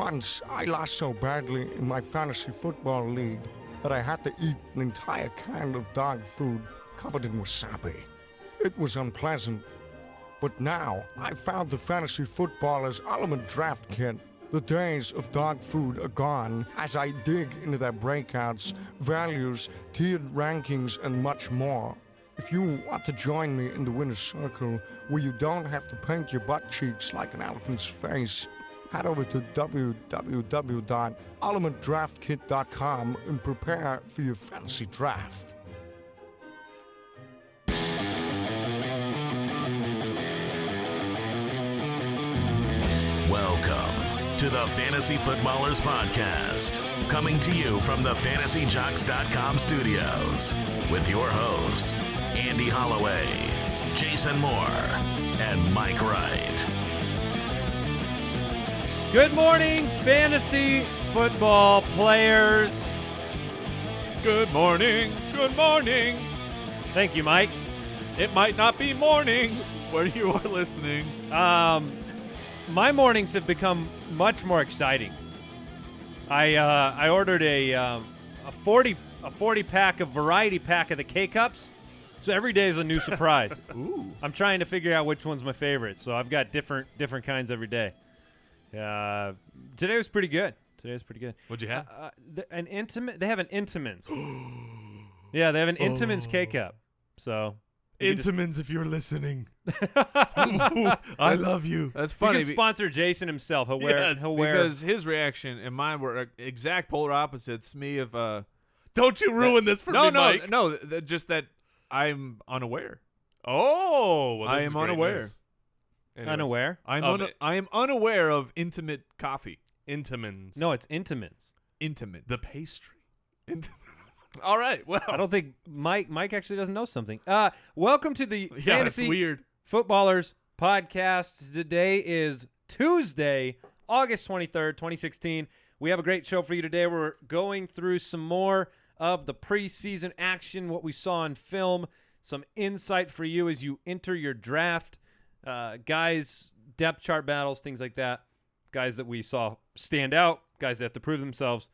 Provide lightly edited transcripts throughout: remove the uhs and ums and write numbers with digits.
Once, I lost so badly in my fantasy football league that I had to eat an entire can of dog food covered in wasabi. It was unpleasant. But now, I've found the Fantasy Footballer's Ultimate Draft Kit. The days of dog food are gone as I dig into their breakouts, values, tiered rankings, and much more. If you want to join me in the winner's circle where you don't have to paint your butt cheeks like an elephant's face, head over to www.ultimatedraftkit.com and prepare for your fantasy draft. Welcome to the Fantasy Footballers Podcast, coming to you from the FantasyJocks.com studios with your hosts, Andy Holloway, Jason Moore, and Mike Wright. Good morning, fantasy football players. Good morning, good morning. Thank you, Mike. It might not be morning where you are listening. My mornings have become much more exciting. I ordered a 40 pack of variety pack of the K-Cups. So every day is a new surprise. Ooh. I'm trying to figure out which one's my favorite. So I've got different kinds every day. Today was pretty good. What'd you have? They have an Intamins. Yeah, they have an Intamins K-Cup. So Intamins, if you're listening. I love you. That's you funny. can sponsor Jason himself. He'll wear because his reaction and mine were exact polar opposites. Don't you ruin this for me, Mike. No, just that I'm unaware. Oh, well, this I is am great unaware. news. Anyways. unaware. I am unaware of intimate coffee. Intamins. No, it's Intamins. Intimate. The pastry. All right. Well, I don't think Mike actually doesn't know something. Welcome to the Yeah, Fantasy it's weird. Footballers Podcast. Today is Tuesday, August 23rd, 2016. We have a great show for you today. We're going through some more of the preseason action, what we saw in film, some insight for you as you enter your draft. Guys, depth chart battles, things like that. Guys that we saw stand out, guys that have to prove themselves.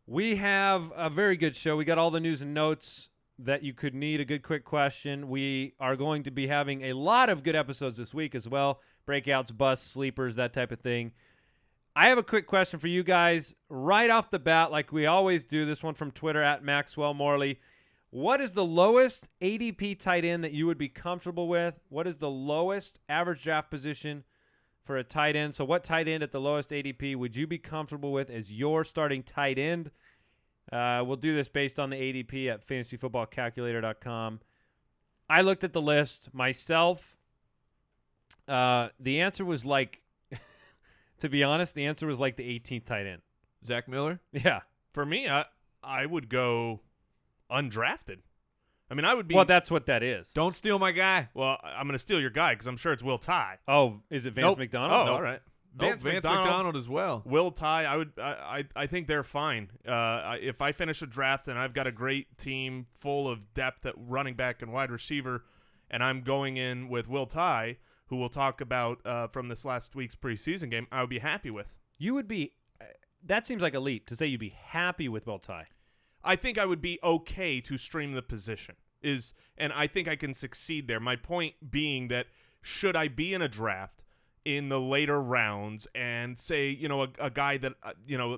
We have a very good show. We got all the news and notes that you could need, a good quick question. We are going to be having a lot of good episodes this week as well. Breakouts, busts, sleepers, that type of thing. I have a quick question for you guys right off the bat, like we always do. This one from Twitter at Maxwell Morley. What is the lowest ADP tight end that you would be comfortable with? What is the lowest average draft position for a tight end? So what tight end at the lowest ADP would you be comfortable with as your starting tight end? We'll do this based on the ADP at fantasyfootballcalculator.com. I looked at the list myself. The answer was like, to be honest, the answer was like the 18th tight end. Zach Miller? Yeah. for me, I would go undrafted. I mean, I would be. Well, that's what that is. Don't steal my guy. Well, I'm going to steal your guy because I'm sure it's Will Tye. Oh, is it Vance Nope. McDonald? Oh, Nope. all right. Vance McDonald as well. Will Tye, I think they're fine. If I finish a draft and I've got a great team full of depth at running back and wide receiver, and I'm going in with Will Tye, who we'll talk about from this last week's preseason game, I would be happy with. You would be that seems like a leap to say you'd be happy with Will Tye. I think I would be okay to stream the position, and I think I can succeed there. My point being that should I be in a draft in the later rounds and say, a guy that,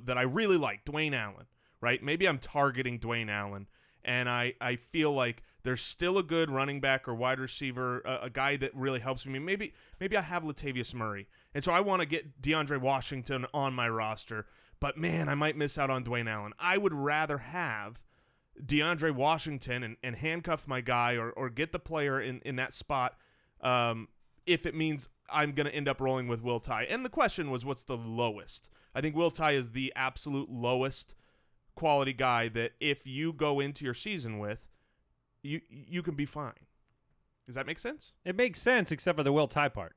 that I really like, Dwayne Allen, right? Maybe I'm targeting Dwayne Allen, and I feel like there's still a good running back or wide receiver, a guy that really helps me. Maybe I have Latavius Murray, and so I want to get DeAndre Washington on my roster, but, man, I might miss out on Dwayne Allen. I would rather have DeAndre Washington and handcuff my guy or get the player in that spot if it means I'm going to end up rolling with Will Tye. And the question was, what's the lowest? I think Will Tye is the absolute lowest quality guy that if you go into your season with, you can be fine. Does that make sense? It makes sense, except for the Will Tye part.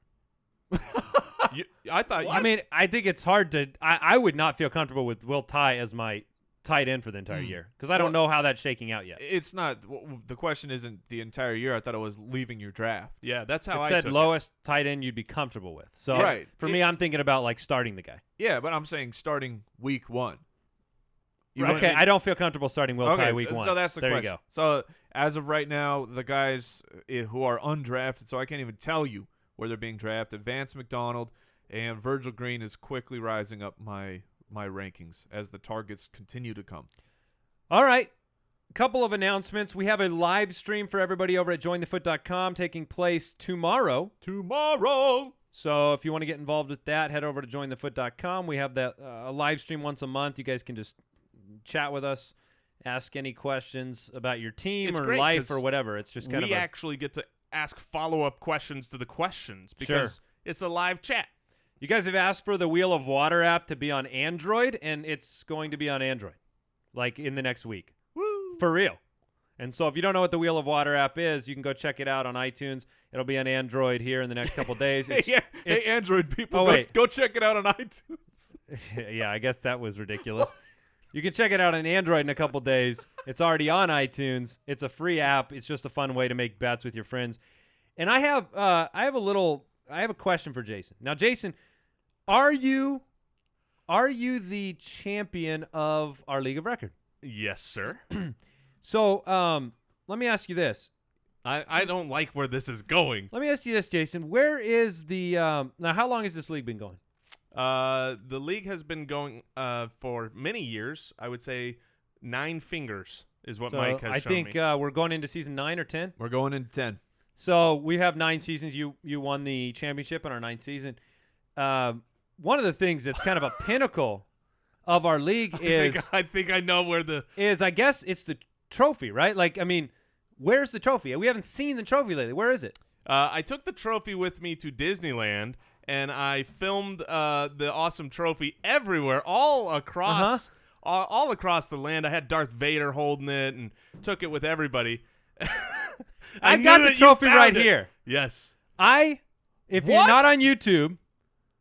I thought. I mean, I think it's hard to. I would not feel comfortable with Will Tye as my tight end for the entire year because I don't know how that's shaking out yet. It's not. The question isn't the entire year. I thought it was leaving your draft. Yeah, that's how It I said took lowest tight end you'd be comfortable with. So Right. for me, I'm thinking about like starting the guy. Yeah, but I'm saying starting week 1. You Okay, I don't feel comfortable starting Will Tye week 1. So that's the there question. You go. So as of right now, the guys who are undrafted, so I can't even tell you where they're being drafted. Vance McDonald and Virgil Green is quickly rising up my rankings as the targets continue to come. All right. Couple of announcements. We have a live stream for everybody over at jointhefoot.com taking place tomorrow. So if you want to get involved with that, head over to jointhefoot.com. We have that a live stream once a month. You guys can just chat with us, ask any questions about your team It's or great life 'cause or whatever. It's just kind we of actually get to ask follow-up questions to the questions because it's a live chat. You guys have asked for the Wheel of Water app to be on Android, and it's going to be on Android, like in the next week. Woo! For real. And so if you don't know what the Wheel of Water app is, you can go check it out on iTunes. It'll be on Android here in the next couple days. Hey, Android people, Oh, wait. go check it out on iTunes. Yeah, I guess that was ridiculous. You can check it out on Android in a couple days. It's already on iTunes. It's a free app. It's just a fun way to make bets with your friends. And I have a question for Jason. Now, Jason, are you the champion of our league of record? Yes, sir. So, let me ask you this. I don't like where this is going. Let me ask you this, Jason. Where is the now? How long has this league been going? The league has been going for many years. I would say 9 fingers is what So Mike has I shown think me. we're going into season 9 or 10. We're going into 10. So we have 9 seasons. You won the championship in our 9th season. One of the things that's kind of a pinnacle of our league I think I know where the is I guess it's the trophy, right? Like, I mean, where's the trophy? We haven't seen the trophy lately. Where is it? I took the trophy with me to Disneyland, and I filmed the awesome trophy everywhere, all across the land. I had Darth Vader holding it and took it with everybody. I've got the trophy right here. Yes. If you're not on YouTube,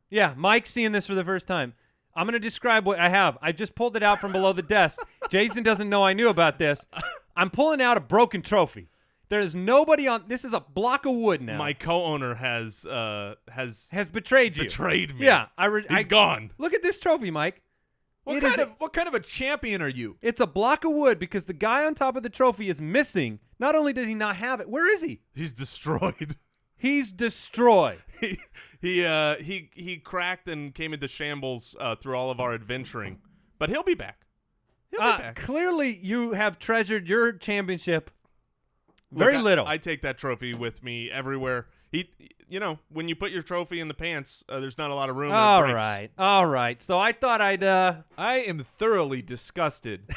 yeah, Mike's seeing this for the first time. I'm going to describe what I have. I just pulled it out from below the desk. Jason doesn't know I knew about this. I'm pulling out a broken trophy. There's nobody on. This is a block of wood now. My co-owner has betrayed you. Betrayed me. Yeah, He's gone. Look at this trophy, Mike. What kind of a champion are you? It's a block of wood because the guy on top of the trophy is missing. Not only did he not have it, where is he? He's destroyed. He's destroyed. He cracked and came into shambles through all of our adventuring, but he'll be back. He'll be back. Clearly, you have treasured your championship very little. I take that trophy with me everywhere. When you put your trophy in the pants, there's not a lot of room. All right. So I thought I'd. I am thoroughly disgusted.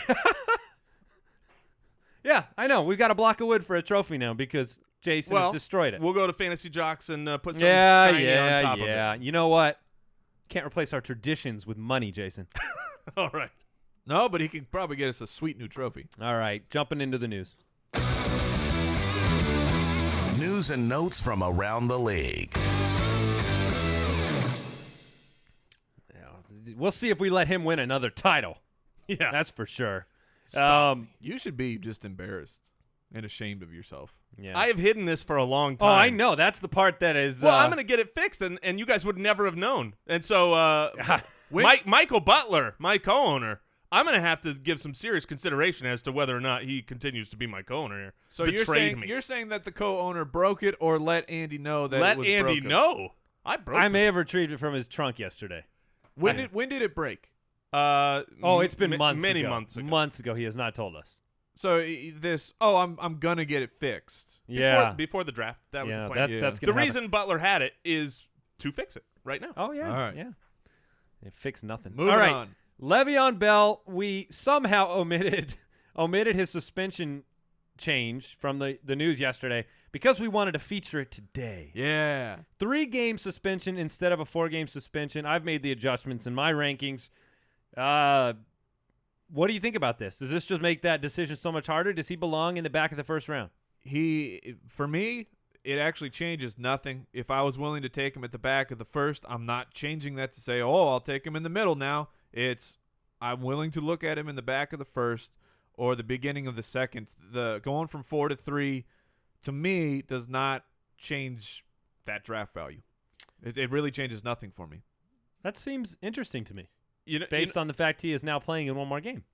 Yeah, I know. We've got a block of wood for a trophy now because Jason has destroyed it. We'll go to Fantasy Jocks and put some shiny on top of it. Yeah. You know what? Can't replace our traditions with money, Jason. All right. No, but he can probably get us a sweet new trophy. All right. Jumping into the news. News and notes from around the league. Yeah, we'll see if we let him win another title. Yeah. That's for sure. You should be just embarrassed and ashamed of yourself. Yeah. I have hidden this for a long time. Oh, I know. That's the part that is. Well, I'm going to get it fixed, and you guys would never have known. And so Michael Butler, my co-owner, I'm going to have to give some serious consideration as to whether or not he continues to be my co-owner here. So you're saying that the co-owner broke it or let Andy know that it was Let Andy broken? know. I broke I it. may have retrieved it from his trunk yesterday. When did it break? It's been months many ago. months ago. Months ago. He has not told us. So I'm going to get it fixed. Before the draft. That was the plan. That's The gonna happen. reason Butler had it is to fix it right now. Oh, yeah. All right. Yeah. It fixed nothing. Moving All right. on. Le'Veon Bell, we somehow omitted his suspension change from the news yesterday because we wanted to feature it today. Yeah. 3-game suspension instead of a 4-game suspension. I've made the adjustments in my rankings. What do you think about this? Does this just make that decision so much harder? Does he belong in the back of the first round? For me, it actually changes nothing. If I was willing to take him at the back of the first, I'm not changing that to say, I'll take him in the middle now. I'm willing to look at him in the back of the first or the beginning of the second. The going from 4 to 3, to me, does not change that draft value. It really changes nothing for me. That seems interesting to me, Based on the fact he is now playing in one more game.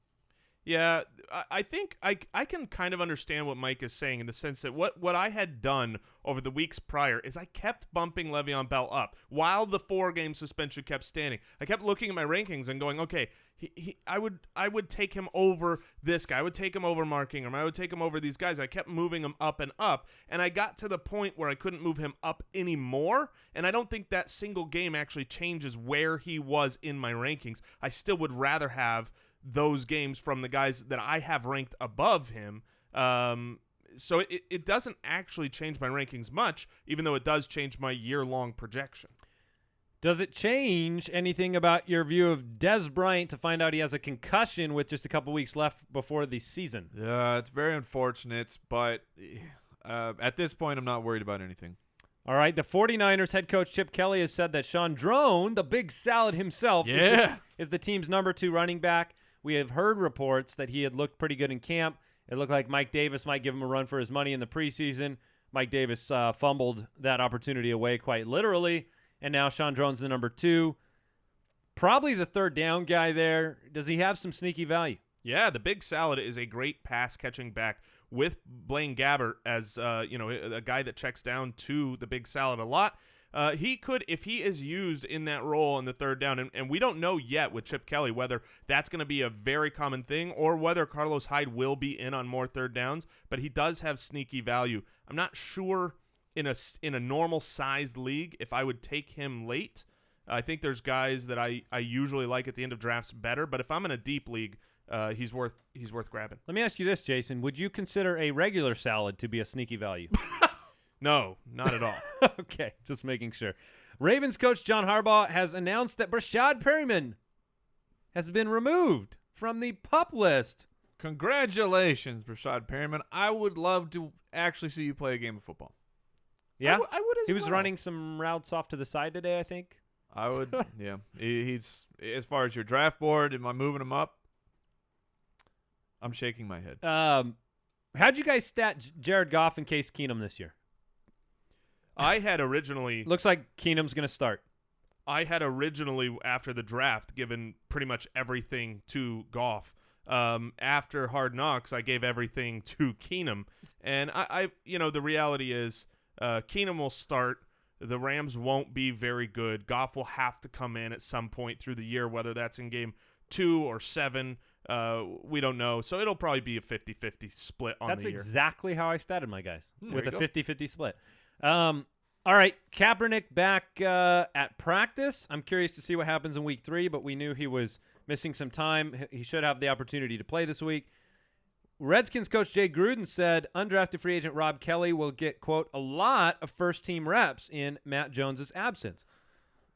Yeah, I think I can kind of understand what Mike is saying in the sense that what I had done over the weeks prior is I kept bumping Le'Veon Bell up while the 4-game suspension kept standing. I kept looking at my rankings and going, okay, I would take him over this guy. I would take him over Mark Ingram. I would take him over these guys. I kept moving him up, and I got to the point where I couldn't move him up anymore, and I don't think that single game actually changes where he was in my rankings. I still would rather have those games from the guys that I have ranked above him. So it doesn't actually change my rankings much, even though it does change my year-long projection. Does it change anything about your view of Dez Bryant to find out he has a concussion with just a couple weeks left before the season? Yeah, it's very unfortunate, but at this point, I'm not worried about anything. All right, the 49ers head coach Chip Kelly has said that Shaun Draughn, the big salad himself, is the team's number 2 running back. We have heard reports that he had looked pretty good in camp. It looked like Mike Davis might give him a run for his money in the preseason. Mike Davis fumbled that opportunity away quite literally, and now Shaun Draughn's the number 2. Probably the third down guy there. Does he have some sneaky value? Yeah, the big salad is a great pass-catching back with Blaine Gabbert as a guy that checks down to the big salad a lot. He could, if he is used in that role in the third down, and we don't know yet with Chip Kelly whether that's going to be a very common thing or whether Carlos Hyde will be in on more third downs, but he does have sneaky value. I'm not sure in a normal-sized league if I would take him late. I think there's guys that I usually like at the end of drafts better, but if I'm in a deep league, he's worth grabbing. Let me ask you this, Jason. Would you consider a regular salad to be a sneaky value? No, not at all. Okay, just making sure. Ravens coach John Harbaugh has announced that Breshad Perriman has been removed from the PUP list. Congratulations, Breshad Perriman. I would love to actually see you play a game of football. Yeah? I would as well. He was running some routes off to the side today, I think. I would, yeah. He's, as far as your draft board, am I moving him up? I'm shaking my head. How'd you guys stat Jared Goff and Case Keenum this year? I had originally... Looks like Keenum's going to start. I had originally, after the draft, given pretty much everything to Goff. After Hard Knocks, I gave everything to Keenum. And, the reality is Keenum will start. The Rams won't be very good. Goff will have to come in at some point through the year, whether that's in game 2 or 7. We don't know. So it'll probably be a 50-50 split on the year. That's exactly how I statted my guys, with a 50-50 split. All right, Kaepernick back at practice. I'm curious to see what happens in week 3, but we knew he was missing some time. He should have the opportunity to play this week. Redskins coach Jay Gruden said undrafted free agent Rob Kelly will get, quote, a lot of first-team reps in Matt Jones's absence.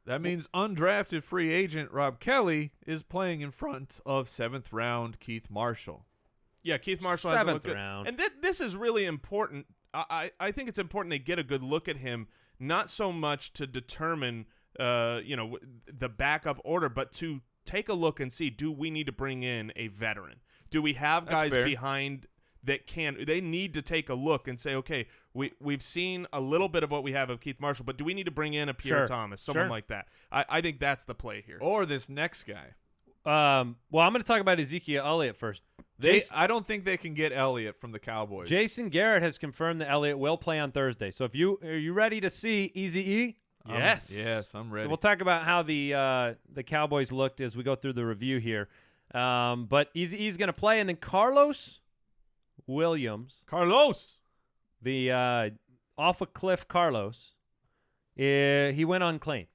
That means undrafted free agent Rob Kelly is playing in front of 7th-round Keith Marshall. Yeah, Keith Marshall has a look 7th round. And this is really important. I think it's important they get a good look at him, not so much to determine, the backup order, but to take a look and see, do we need to bring in a veteran? Do we have guys behind that can? They need to take a look and say, okay, we've seen a little bit of what we have of Keith Marshall, but do we need to bring in a Pierre Thomas, someone like that? I think that's the play here. Or this next guy. Well, I'm going to talk about Ezekiel Elliott first. I don't think they can get Elliott from the Cowboys. Jason Garrett has confirmed that Elliott will play on Thursday. So are you ready to see Eazy-E? Yes. Yes, I'm ready. So we'll talk about how the Cowboys looked as we go through the review here. But Eazy-E's going to play, and then Karlos Williams. The off a cliff Karlos. He went unclaimed.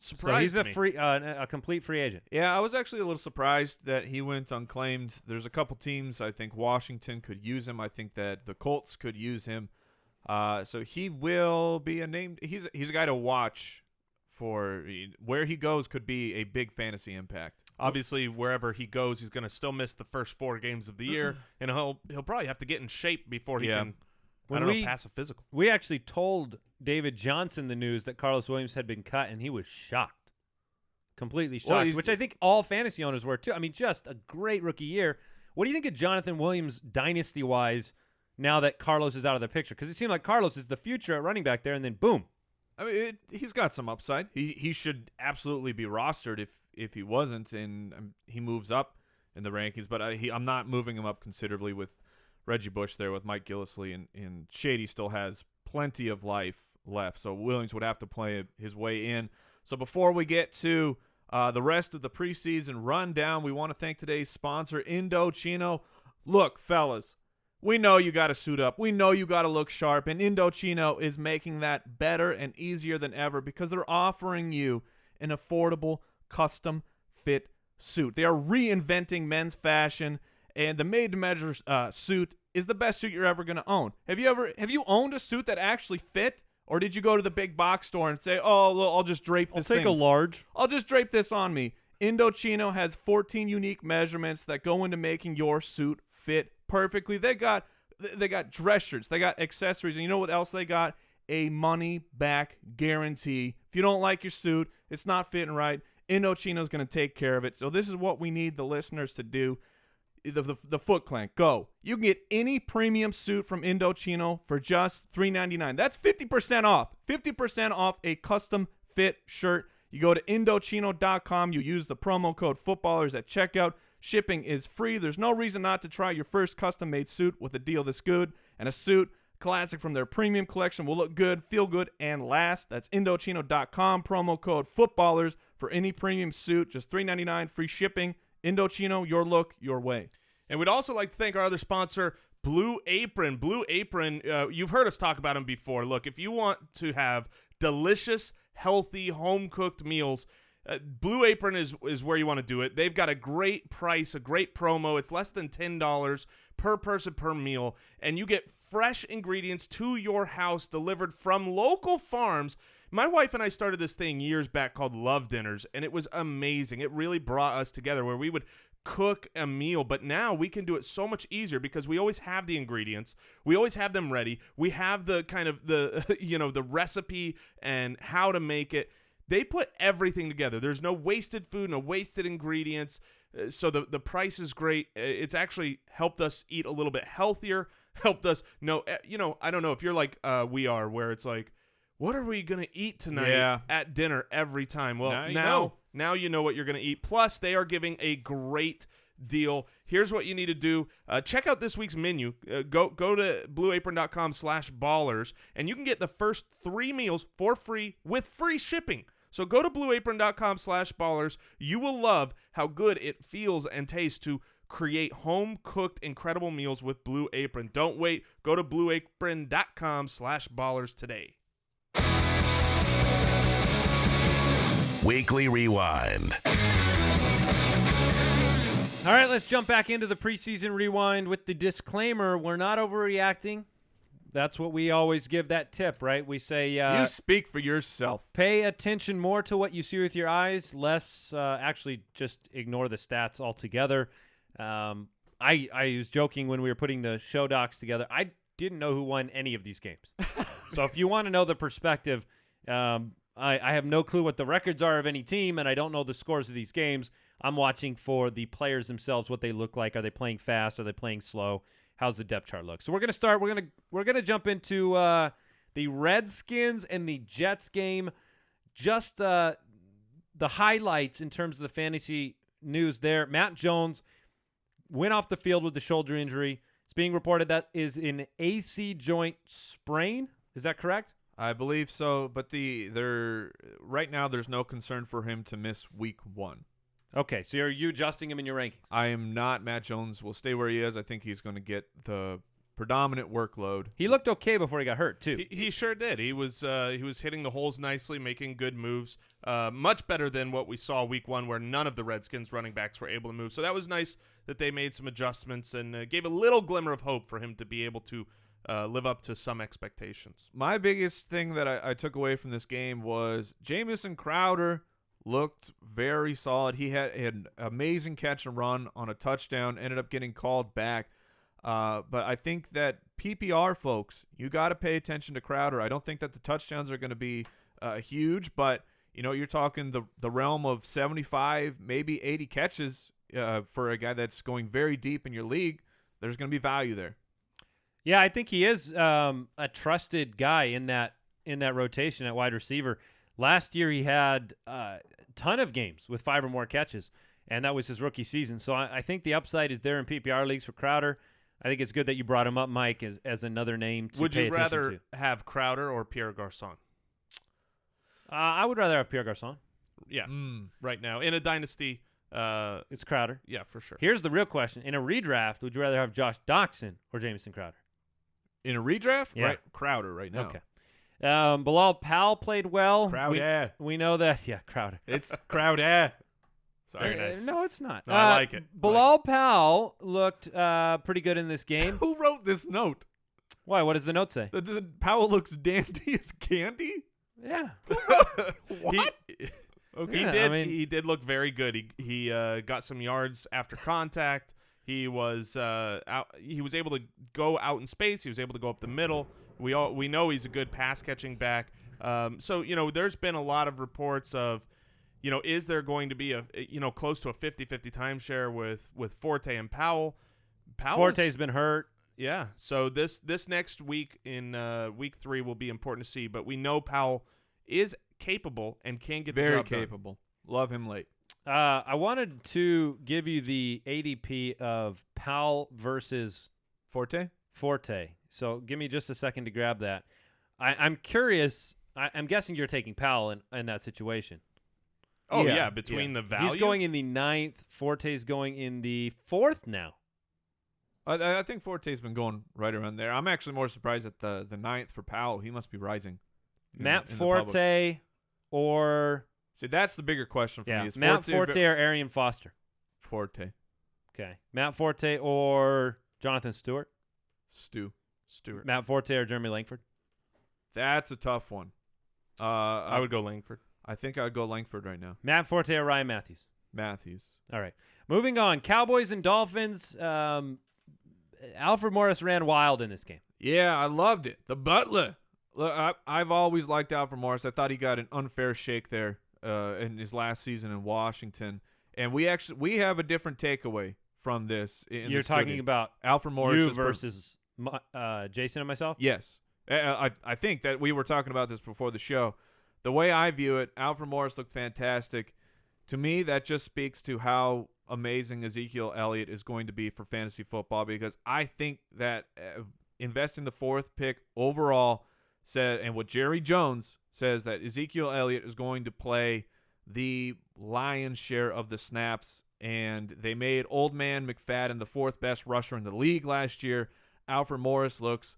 Surprised so he's a complete free agent. Yeah, I was actually a little surprised that he went unclaimed. There's a couple teams. I think Washington could use him. I think that the Colts could use him. So he will be a name. He's a guy to watch for. Where he goes could be a big fantasy impact. Obviously, wherever he goes, he's going to still miss the first 4 games of the year, and he'll probably have to get in shape before he can. Pass a physical. We actually told David Johnson the news that Karlos Williams had been cut, and he was shocked. completely Well, shocked, which I think all fantasy owners were too. I mean, just a great rookie year. What do you think of Jonathan Williams dynasty-wise now that Karlos is out of the picture? Because it seemed like Karlos is the future at running back there, and then boom. I mean, he's got some upside. He should absolutely be rostered if he wasn't, and he moves up in the rankings. But I'm not moving him up considerably with Reggie Bush there, with Mike Gillislee, and Shady still has plenty of life left. So Williams would have to play his way in. So before we get to the rest of the preseason rundown, we want to thank today's sponsor, Indochino. Look, fellas, we know you got to suit up. We know you got to look sharp, and Indochino is making that better and easier than ever because they're offering you an affordable custom fit suit. They are reinventing men's fashion, and the made-to-measure suit is the best suit you're ever going to own. Have you owned a suit that actually fit, or did you go to the big box store and say, "Oh, well, I'll just drape this thing. A large. I'll just drape this on me"? Indochino has 14 unique measurements that go into making your suit fit perfectly. They got dress shirts, they got accessories, and you know what else they got? A money-back guarantee. If you don't like your suit, it's not fitting right, Indochino's going to take care of it. So this is what we need the listeners to do. The Foot Clan, go. You can get any premium suit from Indochino for just $3.99. That's 50% off. 50% off a custom fit shirt. You go to Indochino.com. You use the promo code footballers at checkout. Shipping is free. There's no reason not to try your first custom-made suit with a deal this good. And a suit classic from their premium collection will look good, feel good, and last. That's Indochino.com. Promo code footballers for any premium suit. Just $3.99, free shipping. Indochino, your look, your way. And we'd also like to thank our other sponsor, Blue Apron. Blue Apron, you've heard us talk about them before. Look, if you want to have delicious, healthy, home-cooked meals, Blue Apron is where you want to do it. They've got a great price, a great promo. It's less than $10 per person per meal, and you get fresh ingredients to your house delivered from local farms. My wife and I started this thing years back called Love Dinners, and it was amazing. It really brought us together where we would cook a meal, but now we can do it so much easier because we always have the ingredients. We always have them ready. We have the kind of the recipe and how to make it. They put everything together. There's no wasted food, no wasted ingredients. So the price is great. It's actually helped us eat a little bit healthier, helped us know, I don't know if you're like we are, where it's like, what are we going to eat tonight at dinner every time? Well, now you know what you're going to eat. Plus, they are giving a great deal. Here's what you need to do. Check out this week's menu. Go to blueapron.com/ballers, and you can get the first 3 meals for free with free shipping. So go to blueapron.com/ballers. You will love how good it feels and tastes to create home-cooked incredible meals with Blue Apron. Don't wait. Go to blueapron.com/ballers today. Weekly Rewind. All right, let's jump back into the preseason rewind with the disclaimer. We're not overreacting. That's what we always give that tip, right? We say you speak for yourself. Pay attention more to what you see with your eyes, less actually just ignore the stats altogether. I was joking when we were putting the show docs together. I didn't know who won any of these games. So if you want to know the perspective, I have no clue what the records are of any team, and I don't know the scores of these games. I'm watching for the players themselves, what they look like. Are they playing fast? Are they playing slow? How's the depth chart look? So we're gonna start. We're gonna jump into the Redskins and the Jets game. Just the highlights in terms of the fantasy news there. Matt Jones went off the field with the shoulder injury. It's being reported that is an AC joint sprain. Is that correct? I believe so, but right now there's no concern for him to miss week 1. Okay, so are you adjusting him in your rankings? I am not. Matt Jones will stay where he is. I think he's going to get the predominant workload. He looked okay before he got hurt, too. He sure did. He was hitting the holes nicely, making good moves. Much better than what we saw week 1, where none of the Redskins running backs were able to move. So that was nice that they made some adjustments and gave a little glimmer of hope for him to be able to live up to some expectations. My biggest thing that I took away from this game was Jamison Crowder looked very solid. He had an amazing catch and run on a touchdown, ended up getting called back. But I think that PPR folks, you got to pay attention to Crowder. I don't think that the touchdowns are going to be huge, but you're talking the realm of 75, maybe 80 catches for a guy that's going very deep in your league. There's going to be value there. Yeah, I think he is a trusted guy in that rotation at wide receiver. Last year he had a ton of games with 5 or more catches, and that was his rookie season. So I think the upside is there in PPR leagues for Crowder. I think it's good that you brought him up, Mike, as another name to Would pay you attention rather to. have Crowder or Pierre Garçon? I would rather have Pierre Garçon. Yeah, right now. In a dynasty, It's Crowder. yeah, for sure. Here's the real question. In a redraft, would you rather have Josh Doxson or Jamison Crowder? In a redraft? Yeah. Right, Crowder right now. Okay. Bilal Powell played well. Crowder. We know that. Yeah, Crowder. It's Crowder. Sorry. Very nice. No, it's not. No, I like it. Bilal Powell looked pretty good in this game. Who wrote this note? Why? What does the note say? The Powell looks dandy as candy? Yeah. What? Okay. He did look very good. He got some yards after contact. He was out. He was able to go out in space. He was able to go up the middle. We know he's a good pass catching back. So there's been a lot of reports of, is there going to be a close to a 50-50 timeshare with Forte and Powell? Forte's been hurt. Yeah. So this next week in week 3 will be important to see. But we know Powell is capable and can get the very job done. capable. Love him late. I wanted to give you the ADP of Powell versus Forte? So give me just a second to grab that. I'm curious. I'm guessing you're taking Powell in that situation. Oh, yeah. Between the value. He's going in the 9th. Forte's going in the 4th now. I think Forte's been going right around there. I'm actually more surprised at the 9th for Powell. He must be rising. Matt Forte or... See, that's the bigger question for me. Is Matt Forte or Arian Foster? Forte. Okay. Matt Forte or Jonathan Stewart? Stewart. Matt Forte or Jeremy Langford? That's a tough one. I would go Langford. I think I'd go Langford right now. Matt Forte or Ryan Matthews? Matthews. All right. Moving on. Cowboys and Dolphins. Alfred Morris ran wild in this game. Yeah, I loved it. The Butler. Look, I've always liked Alfred Morris. I thought he got an unfair shake there in his last season in Washington. And we have a different takeaway from this. You're talking about Alfred Morris you versus Jason and myself? Yes. I think that we were talking about this before the show. The way I view it, Alfred Morris looked fantastic. To me, that just speaks to how amazing Ezekiel Elliott is going to be for fantasy football, because I think that investing the 4th pick overall and what Jerry Jones says, that Ezekiel Elliott is going to play the lion's share of the snaps, and they made Old Man McFadden the 4th best rusher in the league last year. Alfred Morris looks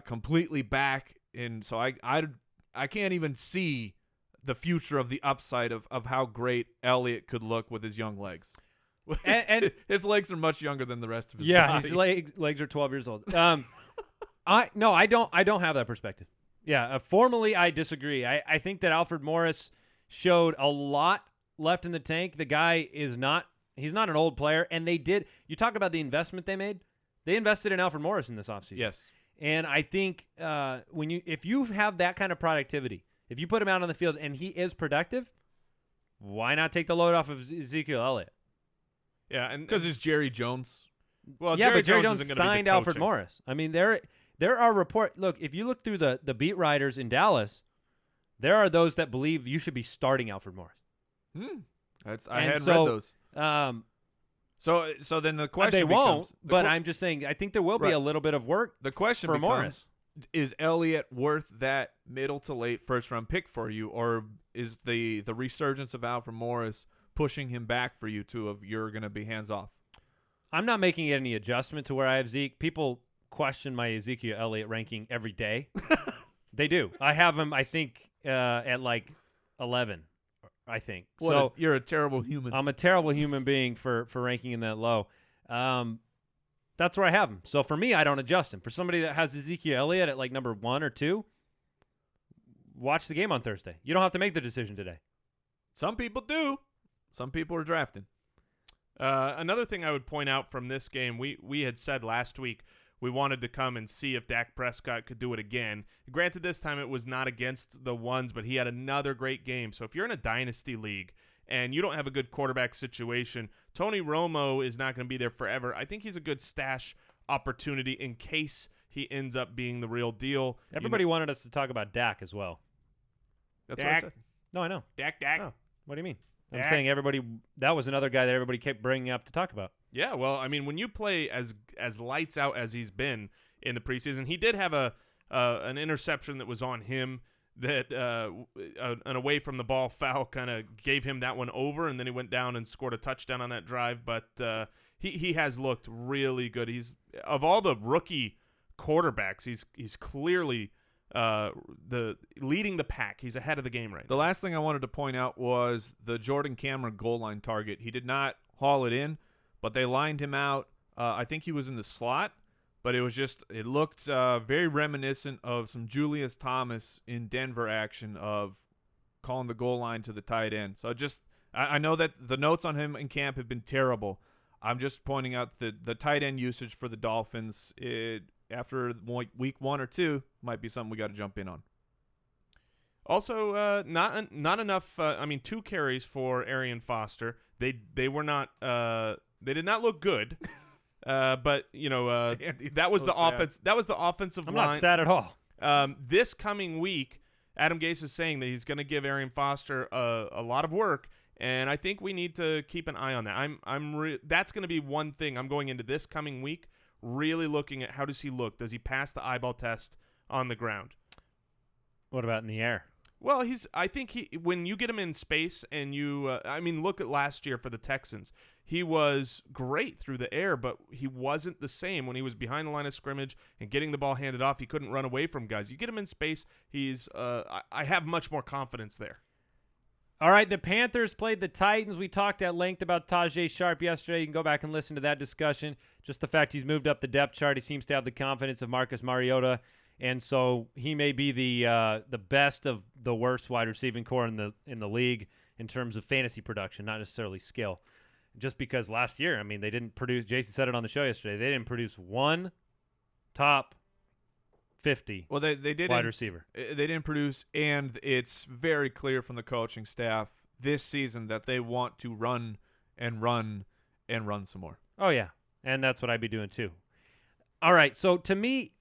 completely back, and so I can't even see the future of the upside of how great Elliott could look with his young legs. And his legs are much younger than the rest of his body. His legs are 12 years old. I don't have that perspective. Yeah, formally I disagree. I think that Alfred Morris showed a lot left in the tank. The guy he's not an old player, and you talk about the investment they made. They invested in Alfred Morris in this offseason. Yes. And I think if you have that kind of productivity, if you put him out on the field and he is productive, why not take the load off of Ezekiel Elliott? Yeah, and because it's Jerry Jones. Well, yeah, but Jerry Jones isn't gonna signed be the Alfred coaching. Morris. I mean, there are reports. Look, if you look through the beat writers in Dallas, there are those that believe you should be starting Alfred Morris. I hadn't read those. So then the question they won't. becomes, But I'm just saying, I think there will be Right. a little bit of work. The question for becomes, Morris. Is Elliott worth that middle to late 1st round pick for you, or is the resurgence of Alfred Morris pushing him back for you you're going to be hands off? I'm not making any adjustment to where I have Zeke. People question my Ezekiel Elliott ranking every day. They do. I have him, I think, at like 11, I think. You're a terrible human. I'm a terrible human being for ranking him that low. That's where I have him. So for me, I don't adjust him. For somebody that has Ezekiel Elliott at like number 1 or 2, watch the game on Thursday. You don't have to make the decision today. Some people do. Some people are drafting. Another thing I would point out from this game, we had said last week, we wanted to come and see if Dak Prescott could do it again. Granted, this time it was not against the ones, but he had another great game. So if you're in a dynasty league and you don't have a good quarterback situation, Tony Romo is not going to be there forever. I think he's a good stash opportunity in case he ends up being the real deal. Everybody wanted us to talk about Dak as well. That's Dak. what I said. No, I know. Dak. Oh. What do you mean? I'm Dak. saying that was another guy that everybody kept bringing up to talk about. Yeah, well, I mean, when you play as lights out as he's been in the preseason, he did have an interception that was on him that an away from the ball foul kind of gave him that one over, and then he went down and scored a touchdown on that drive. But he has looked really good. He's of all the rookie quarterbacks, he's clearly the leading the pack. He's ahead of the game right now. The last thing I wanted to point out was the Jordan Cameron goal line target. He did not haul it in, but they lined him out. I think he was in the slot, but it looked very reminiscent of some Julius Thomas in Denver action of calling the goal line to the tight end. So I know that the notes on him in camp have been terrible. I'm just pointing out that the tight end usage for the Dolphins after week 1 or 2 might be something we got to jump in on. Also, not enough. 2 carries for Arian Foster. They were not. They did not look good. But that was the sad. offense. That was the offensive I'm line. not sad at all. This coming week, Adam Gase is saying that he's going to give Arian Foster a lot of work, and I think we need to keep an eye on that. That's going to be one thing I'm going into this coming week, really looking at how does he look? Does he pass the eyeball test on the ground? What about in the air? Well, I think when you get him in space and you, look at last year for the Texans. He was great through the air, but he wasn't the same when he was behind the line of scrimmage and getting the ball handed off. He couldn't run away from guys. You get him in space, I have much more confidence there. All right, the Panthers played the Titans. We talked at length about Tajay Sharp yesterday. You can go back and listen to that discussion. Just the fact he's moved up the depth chart. He seems to have the confidence of Marcus Mariota, and so he may be the best of the worst wide receiving core in the league in terms of fantasy production, not necessarily skill. Just because last year, they didn't produce. Jason said it on the show yesterday. They didn't produce one top 50 they didn't, wide receiver. They didn't produce, and it's very clear from the coaching staff this season that they want to run and run and run some more. Oh, yeah, and that's what I'd be doing too. All right, so to me,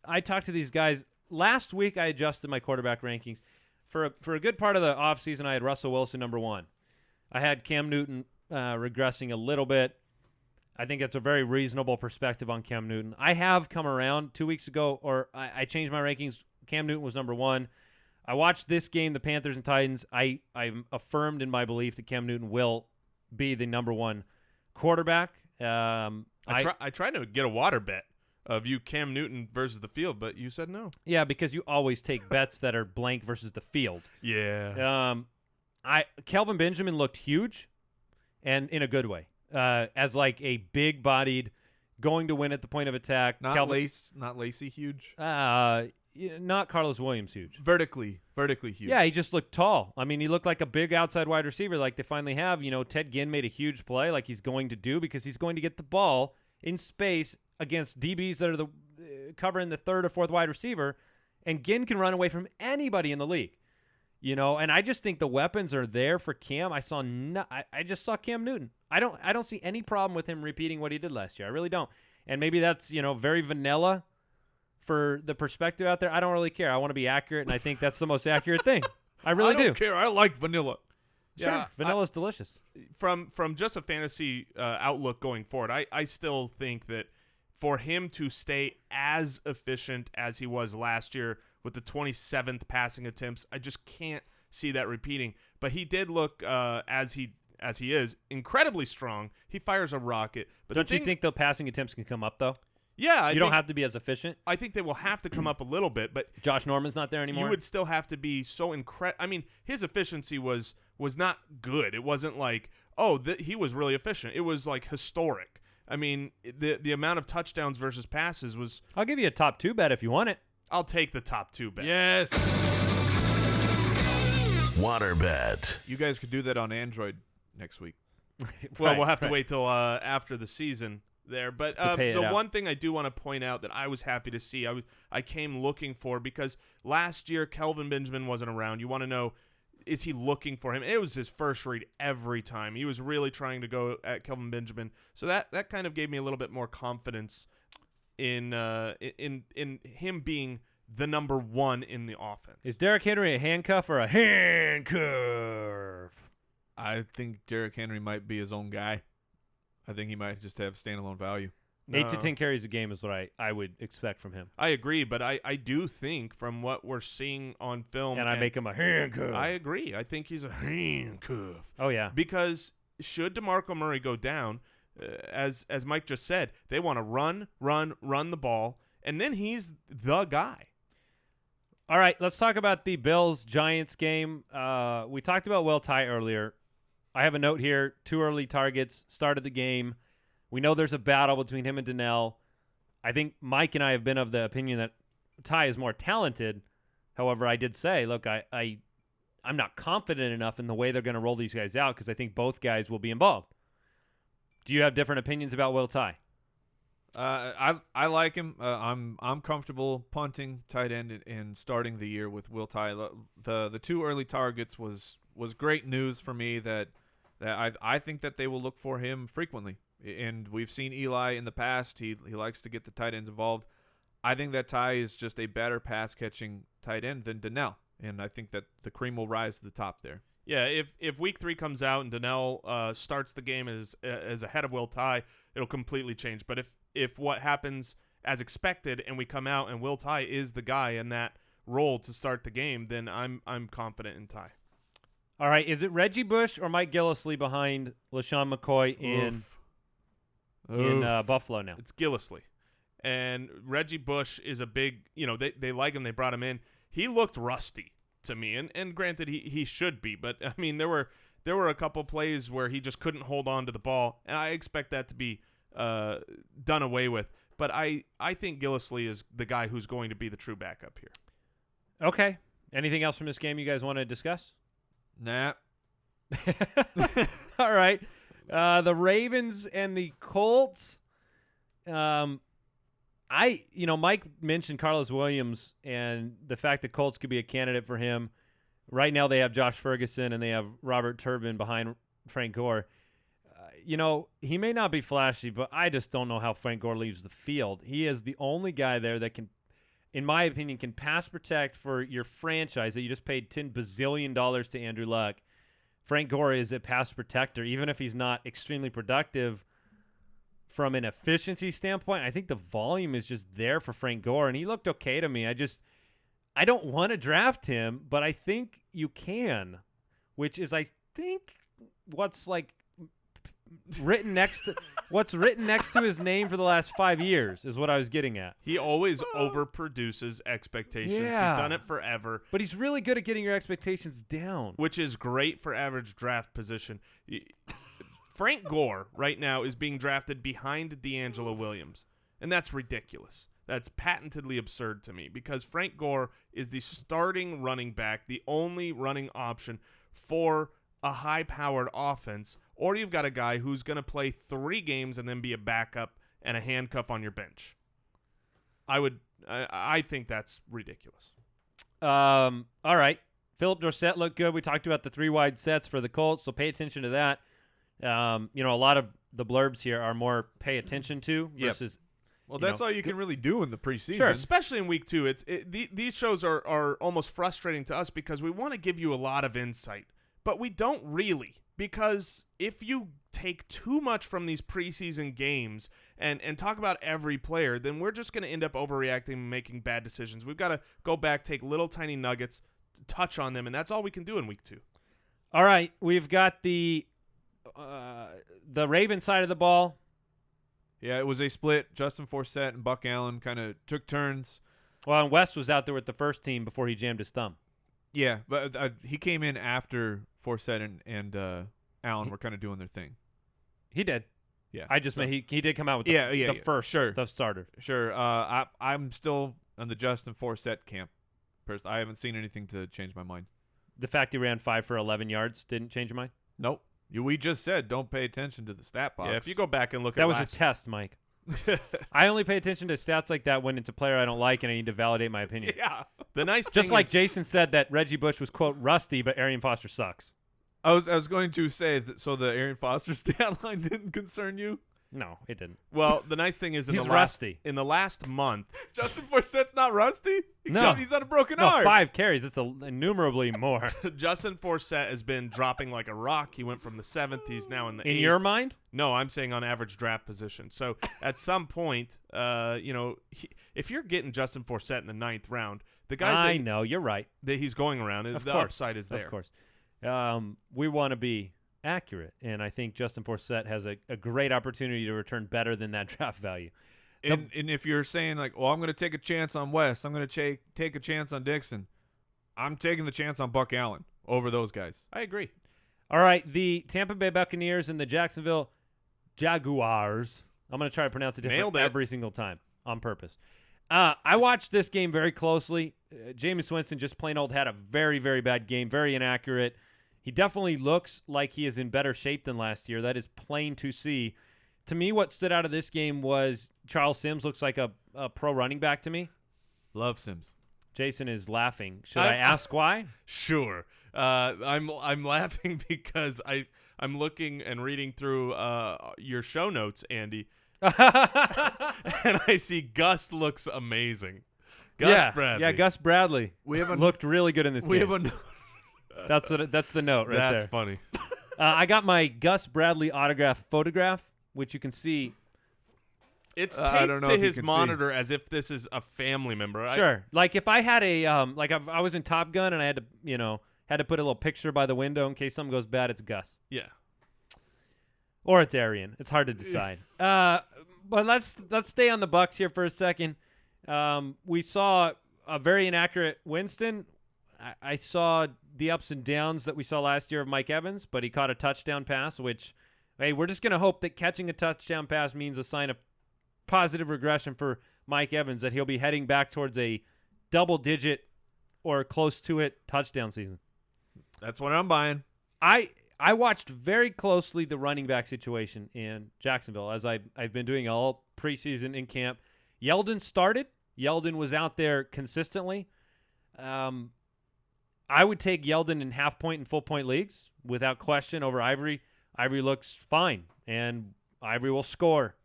I talked to these guys. Last week I adjusted my quarterback rankings. For a good part of the offseason, I had Russell Wilson number 1. I had Cam Newton regressing a little bit. I think that's a very reasonable perspective on Cam Newton. I have come around 2 weeks ago, or I changed my rankings. Cam Newton was number 1. I watched this game, the Panthers and Titans. I'm affirmed in my belief that Cam Newton will be the number 1 quarterback. I tried to get a water bet of you Cam Newton versus the field, but you said no. Yeah, because you always take bets that are blank versus the field. Yeah. Kelvin Benjamin looked huge, and in a good way, as like a big-bodied, going to win at the point of attack. Not Lacey huge. Not Karlos Williams huge. Vertically huge. Yeah, he just looked tall. He looked like a big outside wide receiver like they finally have. Ted Ginn made a huge play like he's going to do because he's going to get the ball in space against DBs that are covering the third or fourth wide receiver, and Ginn can run away from anybody in the league. And I just think the weapons are there for Cam. I just saw Cam Newton. I don't see any problem with him repeating what he did last year. I really don't. And maybe that's, very vanilla for the perspective out there. I don't really care. I want to be accurate, and I think that's the most accurate thing. I really do. I don't care. I like vanilla. Sure, Yeah, vanilla's delicious. From just a fantasy outlook going forward, I still think that for him to stay as efficient as he was last year with the 27th passing attempts, I just can't see that repeating. But he did look as he is incredibly strong. He fires a rocket. But Don't you think the passing attempts can come up though? Yeah, you don't have to be as efficient. I think they will have to come up a little bit, but Josh Norman's not there anymore. You would still have to be so incredible. His efficiency was not good. It wasn't like, he was really efficient. It was like historic. The amount of touchdowns versus passes was. I'll give you a top 2 bet if you want it. I'll take the top 2 bet. Yes. Water bet. You guys could do that on Android next week. Well, we'll have to wait till after the season. there. But pay it the out. one thing I do want to point out that I was happy to see, I came looking for, because last year Kelvin Benjamin wasn't around. You want to know, is he looking for him? It was his first read every time. He was really trying to go at Kelvin Benjamin. So that kind of gave me a little bit more confidence in him being the number one in the offense. Is Derrick Henry a handcuff or a handcuff? I think Derrick Henry might be his own guy. I think he might just have standalone value. 8 to 10 carries a game is what I would expect from him. I agree, but I do think from what we're seeing on film, And I make him a handcuff. I agree. I think he's a handcuff. Oh, yeah. Because should DeMarco Murray go down, as Mike just said, they want to run the ball, and then he's the guy. All right, let's talk about the Bills-Giants game. We talked about Will Tye earlier. I have a note here. 2 early targets, started the game. We know there's a battle between him and Donnell. I think Mike and I have been of the opinion that Tye is more talented. However, I did say, look, I'm not confident enough in the way they're going to roll these guys out because I think both guys will be involved. Do you have different opinions about Will Tye? I like him. I'm comfortable punting tight end and starting the year with Will Tye. The 2 early targets was great news for me that I think that they will look for him frequently. And we've seen Eli in the past. He likes to get the tight ends involved. I think that Tye is just a better pass-catching tight end than Donnell, and I think that the cream will rise to the top there. Yeah, if week 3 comes out and Donnell starts the game as ahead of Will Tye, it'll completely change. But if what happens as expected and we come out and Will Tye is the guy in that role to start the game, then I'm confident in Tye. All right, is it Reggie Bush or Mike Gillislee behind LeSean McCoy in Buffalo now? It's Gillislee. And Reggie Bush is a big, they like him. They brought him in. He looked rusty to me. And granted, he should be. But, I mean, there were a couple plays where he just couldn't hold on to the ball. And I expect that to be done away with. But I think Gillislee is the guy who's going to be the true backup here. Okay. Anything else from this game you guys want to discuss? Nah. All right. The Ravens and the Colts. Mike mentioned Karlos Williams and the fact that Colts could be a candidate for him. Right now they have Josh Ferguson and they have Robert Turbin behind Frank Gore. He may not be flashy, but I just don't know how Frank Gore leaves the field. He is the only guy there that can, in my opinion, can pass protect for your franchise that you just paid $10 bazillion to Andrew Luck. Frank Gore is a pass protector, even if he's not extremely productive from an efficiency standpoint. I think the volume is just there for Frank Gore, and he looked okay to me. I don't want to draft him, but I think you can, which is, I think, what's written next to his name for the last 5 years is what I was getting at. He always overproduces expectations. Yeah. He's done it forever. But he's really good at getting your expectations down. Which is great for average draft position. Frank Gore right now is being drafted behind D'Angelo Williams, and that's ridiculous. That's patently absurd to me because Frank Gore is the starting running back, the only running option for a high-powered offense, or you've got a guy who's going to play 3 games and then be a backup and a handcuff on your bench. I think that's ridiculous. All right. Philip Dorsett looked good. We talked about the 3 wide sets for the Colts, so pay attention to that. A lot of the blurbs here are more pay attention to versus. Well, that's all you can really do in the preseason. Sure, especially in week 2. These shows are almost frustrating to us because we want to give you a lot of insight, but we don't really, because if you take too much from these preseason games and talk about every player, then we're just going to end up overreacting and making bad decisions. We've got to go back, take little tiny nuggets, touch on them, and that's all we can do in week 2. All right, we've got the Ravens side of the ball. Yeah, it was a split. Justin Forsett and Buck Allen kind of took turns. Well, and West was out there with the first team before he jammed his thumb. Yeah, but he came in after Forsett and Allen were kind of doing their thing. He did. Yeah, I just meant he did come out with the first the starter. Sure. I'm still on the Justin Forsett camp. I haven't seen anything to change my mind. The fact he ran 5 for 11 yards didn't change your mind? Nope. We just said don't pay attention to the stat box. Yeah, if you go back and look That at was last a test, Mike. I only pay attention to stats like that when it's a player I don't like and I need to validate my opinion. Yeah. the nice thing Just like is, Jason said that Reggie Bush was, quote, rusty, but Arian Foster sucks. I was going to say so the Arian Foster stat line didn't concern you. No, it didn't. well, the nice thing is He's rusty. in the last month, Justin Forsette's not rusty. No. He's on a broken No, arm. 5 carries. That's innumerably more. Justin Forsett has been dropping like a rock. He went from the 7th. He's now in the In 8th. your mind? No, I'm saying on average draft position. So at some point, if you're getting Justin Forsett in the 9th round, the guys I know. You're right. that he's going around, Of the course. upside is there. Of course. We want to be accurate, and I think Justin Forsett has a great opportunity to return better than that draft value. And if you're saying like, well, I'm going to take a chance on West, I'm going to take a chance on Dixon, I'm taking the chance on Buck Allen over those guys. I agree. All right, the Tampa Bay Buccaneers and the Jacksonville Jaguars. I'm going to try to pronounce it different Nailed it. every single time on purpose. I watched this game very closely. Jameis Winston just plain old had a very, very bad game, very inaccurate. He definitely looks like he is in better shape than last year. That is plain to see. To me, what stood out of this game was Charles Sims looks like a pro running back to me. Love Sims. Jason is laughing. Should I ask why? Sure. I'm laughing because I'm looking and reading through your show notes, Andy, and I see Gus looks amazing. Bradley. Yeah, Gus Bradley. We haven't looked really good in this We game. haven't. That's the note right That's there. funny. I got my Gus Bradley autograph photograph, which you can see. It's I taped don't know to if you his can monitor as if this is a family member. Sure. Like if I had if I was in Top Gun and I had to put a little picture by the window in case something goes bad, it's Gus. Yeah. Or it's Arian. It's hard to decide. But let's stay on the Bucs here for a second. We saw a very inaccurate Winston. I saw the ups and downs that we saw last year of Mike Evans, but he caught a touchdown pass, which, hey, we're just going to hope that catching a touchdown pass means a sign of positive regression for Mike Evans, that he'll be heading back towards a double-digit or close to it touchdown season. That's what I'm buying. I watched very closely the running back situation in Jacksonville, as I've been doing all preseason in camp. Yeldon started. Yeldon was out there consistently. I would take Yeldon in half-point and full-point leagues without question over Ivory. Ivory looks fine, and Ivory will score,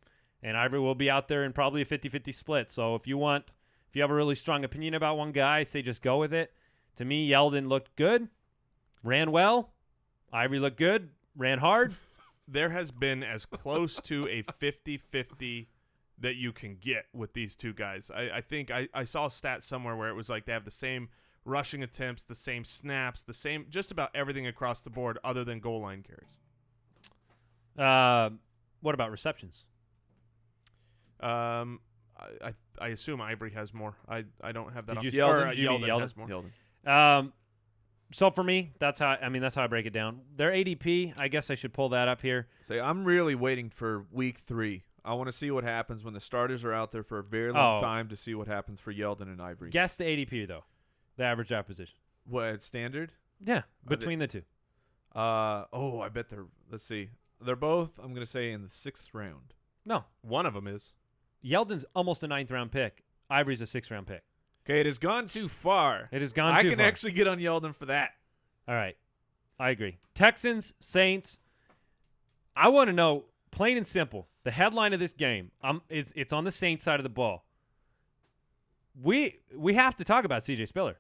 and Ivory will be out there in probably a 50-50 split. So if you have a really strong opinion about one guy, say just go with it. To me, Yeldon looked good, ran well. Ivory looked good, ran hard. There has been as close to a 50-50 that you can get with these two guys. I think I saw a stat somewhere where it was like they have the same rushing attempts, the same snaps, the same just about everything across the board other than goal line carries. What about receptions? I assume Ivory has more. I don't have that. Did off. you- Or, Yeldon? Do you mean Yeldon has more. Yeldon. So for me, that's how I break it down. Their ADP, I guess I should pull that up here. Say, I'm really waiting for week 3. I want to see what happens when the starters are out there for a very long time to see what happens for Yeldon and Ivory. Guess the ADP though, the average draft position. What, standard? Yeah, between the two. I bet they're. Let's see. They're both. I'm gonna say in the 6th round. No, One of them is. Yeldon's almost a 9th round pick. Ivory's a 6th round pick. Okay, it has gone too far. It has gone I too can far. actually get on Yeldon for that. All right, I agree. Texans, Saints. I want to know, plain and simple, the headline of this game. It's on the Saints side of the ball. We have to talk about C.J. Spiller.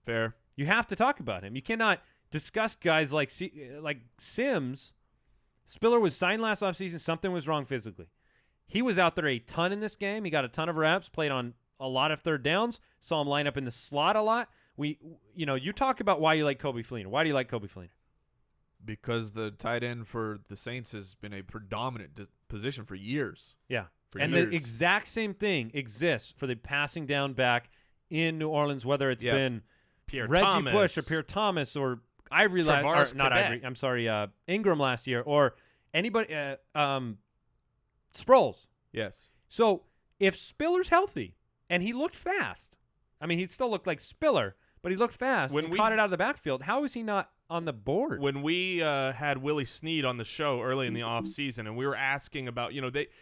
Fair. You have to talk about him. You cannot discuss guys like Sims. Spiller was signed last offseason. Something was wrong physically. He was out there a ton in this game. He got a ton of reps, played on a lot of third downs, saw him line up in the slot a lot. You talk about why you like Coby Fleener. Why do you like Coby Fleener? Because the tight end for the Saints has been a predominant position for years. Yeah. For and years. the exact same thing exists for the passing down back in New Orleans, whether it's been Pierre Reggie Thomas. Bush or Pierre Thomas or Ivory Travaris not Cadet. Ivory. I'm sorry, Ingram last year or anybody Sproles. Yes. So if Spiller's healthy and he looked fast, I mean he still looked like Spiller, but he looked fast When and we- caught it out of the backfield. How is he not on the board. When we had Willie Snead on the show early in the offseason, and we were asking about,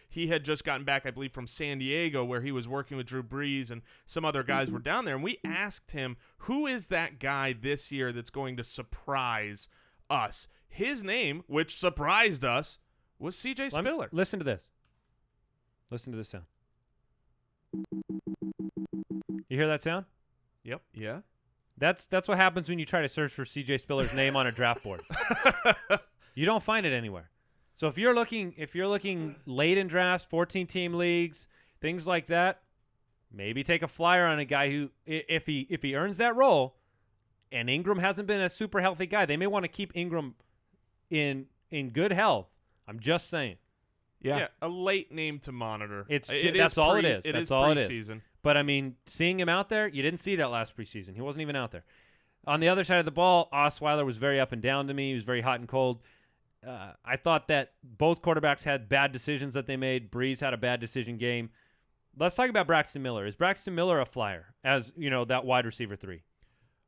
he had just gotten back, I believe, from San Diego, where he was working with Drew Brees and some other guys were down there, and we asked him, who is that guy this year that's going to surprise us? His name, which surprised us, was C.J. Spiller. Listen to this. Listen to this sound. You hear that sound? Yep. Yeah. That's what happens when you try to search for C.J. Spiller's name on a draft board. You don't find it anywhere. So if you're looking late in drafts, 14-team leagues, things like that, maybe take a flyer on a guy who, if he earns that role, and Ingram hasn't been a super healthy guy, they may want to keep Ingram in good health. I'm just saying. Yeah, a late name to monitor. That's all it is. That's all it is. Preseason. But, I mean, seeing him out there, you didn't see that last preseason. He wasn't even out there. On the other side of the ball, Osweiler was very up and down to me. He was very hot and cold. I thought that both quarterbacks had bad decisions that they made. Breeze had a bad decision game. Let's talk about Braxton Miller. Is Braxton Miller a flyer as, that wide receiver 3?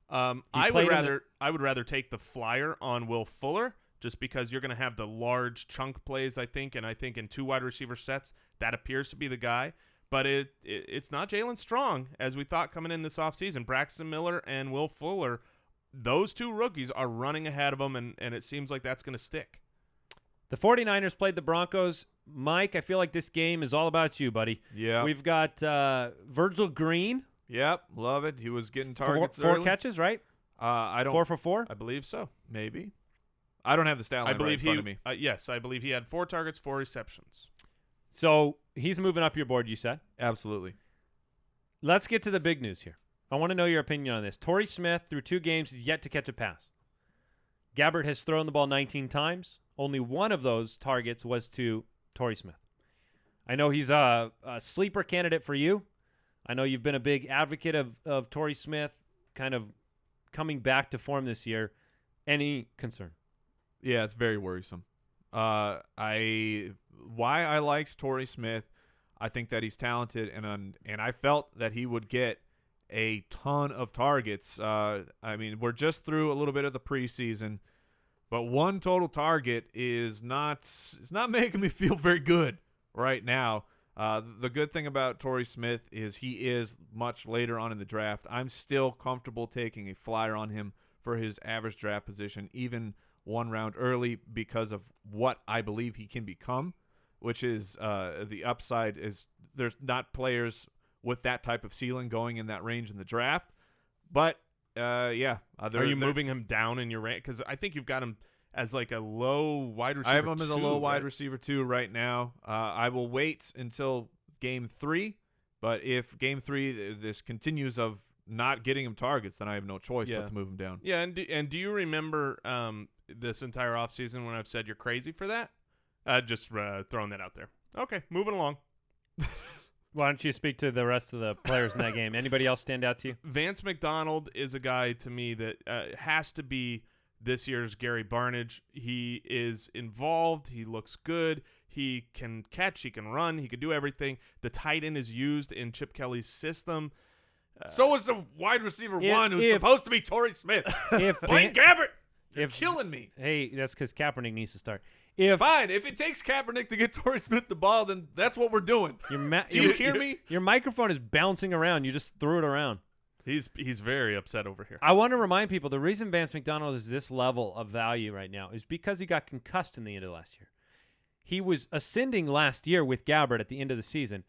I would rather take the flyer on Will Fuller, just because you're going to have the large chunk plays, I think in 2 wide receiver sets, that appears to be the guy. But it's not Jalen Strong, as we thought coming in this offseason. Braxton Miller and Will Fuller, those 2 rookies are running ahead of them, and it seems like that's going to stick. The 49ers played the Broncos. Mike, I feel like this game is all about you, buddy. Yeah. We've got Virgil Green. Yep, love it. He was getting targets Four early. catches, right? I don't. 4 for 4? I believe so. Maybe. I don't have the stat line right in front of me. Yes, I believe he had 4 targets, 4 receptions. So he's moving up your board, you said? Absolutely. Let's get to the big news here. I want to know your opinion on this. Torrey Smith, through 2 games, has yet to catch a pass. Gabbert has thrown the ball 19 times. Only one of those targets was to Torrey Smith. I know he's a sleeper candidate for you. I know you've been a big advocate of Torrey Smith kind of coming back to form this year. Any concern? Yeah, it's very worrisome. Why I liked Torrey Smith, I think that he's talented, and I felt that he would get a ton of targets. I mean, we're just through a little bit of the preseason, but 1 total target it's not making me feel very good right now. The good thing about Torrey Smith is he is much later on in the draft. I'm still comfortable taking a flyer on him for his average draft position, even 1 round early, because of what I believe he can become, which is the upside is there's not players with that type of ceiling going in that range in the draft. But, are you moving him down in your rank? Because I think you've got him as like a low wide receiver. I have him as a low wide receiver 2 right now. I will wait until game 3, but if game 3 this continues of not getting him targets, then I have no choice but to move him down. Yeah, and do you remember this entire offseason when I've said you're crazy for that? Just throwing that out there. Okay, moving along. Why don't you speak to the rest of the players in that game? Anybody else stand out to you? Vance McDonald is a guy to me that has to be this year's Gary Barnidge. He is involved. He looks good. He can catch. He can run. He can do everything. The tight end is used in Chip Kelly's system. So was the wide receiver 1 who's supposed to be Torrey Smith. Blaine Gabbert, you're killing me. Hey, that's because Kaepernick needs to start. Fine, if it takes Kaepernick to get Torrey Smith the ball, then that's what we're doing. Do you hear me? Your microphone is bouncing around. You just threw it around. He's very upset over here. I want to remind people the reason Vance McDonald is this level of value right now is because he got concussed in the end of last year. He was ascending last year with Gabbert at the end of the season.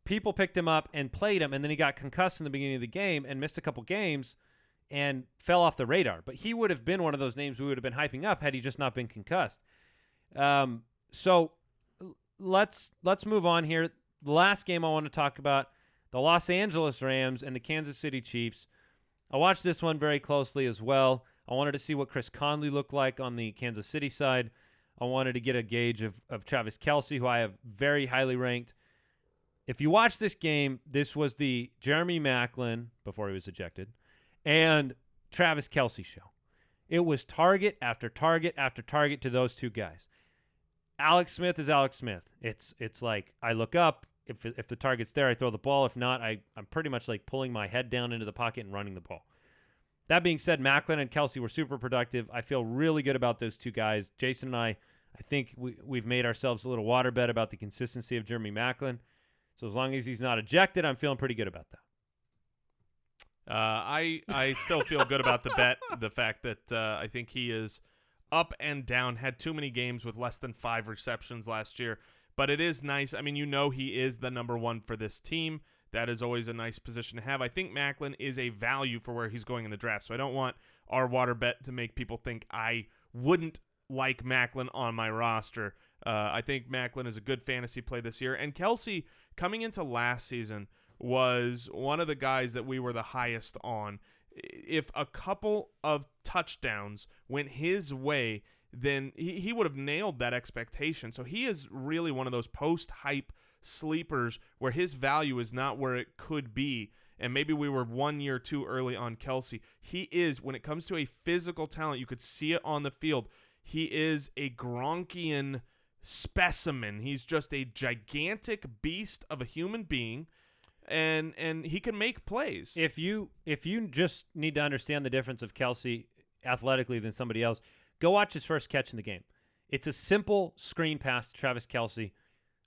People picked him up and played him, and then he got concussed in the beginning of the game and missed a couple games and fell off the radar. But he would have been one of those names we would have been hyping up had he just not been concussed. So let's move on here. The last game I want to talk about, the Los Angeles Rams and the Kansas City Chiefs. I watched this one very closely as well. I wanted to see what Chris Conley looked like on the Kansas City side. I wanted to get a gauge of Travis Kelce, who I have very highly ranked. If you watch this game, this was the Jeremy Maclin, before he was ejected, and Travis Kelce show. It was target after target after target to those 2 guys. Alex Smith is Alex Smith. It's like I look up. If the target's there, I throw the ball. If not, I'm pretty much like pulling my head down into the pocket and running the ball. That being said, Macklin and Kelsey were super productive. I feel really good about those two guys. Jason and I think we've made ourselves a little waterbed about the consistency of Jeremy Macklin. So as long as he's not ejected, I'm feeling pretty good about that. I still feel good about the bet. The fact that I think he is up and down. Had too many games with less than 5 receptions last year. But it is nice. I mean, he is the number one for this team. That is always a nice position to have. I think Macklin is a value for where he's going in the draft. So I don't want our water bet to make people think I wouldn't like Macklin on my roster. I think Macklin is a good fantasy play this year. And Kelsey, coming into last season, was one of the guys that we were the highest on. If a couple of touchdowns went his way, then he would have nailed that expectation. So he is really one of those post-hype sleepers where his value is not where it could be. And maybe we were 1 year too early on Kelsey. He is, when it comes to a physical talent, you could see it on the field. He is a Gronkian specimen. He's just a gigantic beast of a human being. And he can make plays. If you just need to understand the difference of Kelsey athletically than somebody else, go watch his first catch in the game. It's a simple screen pass to Travis Kelsey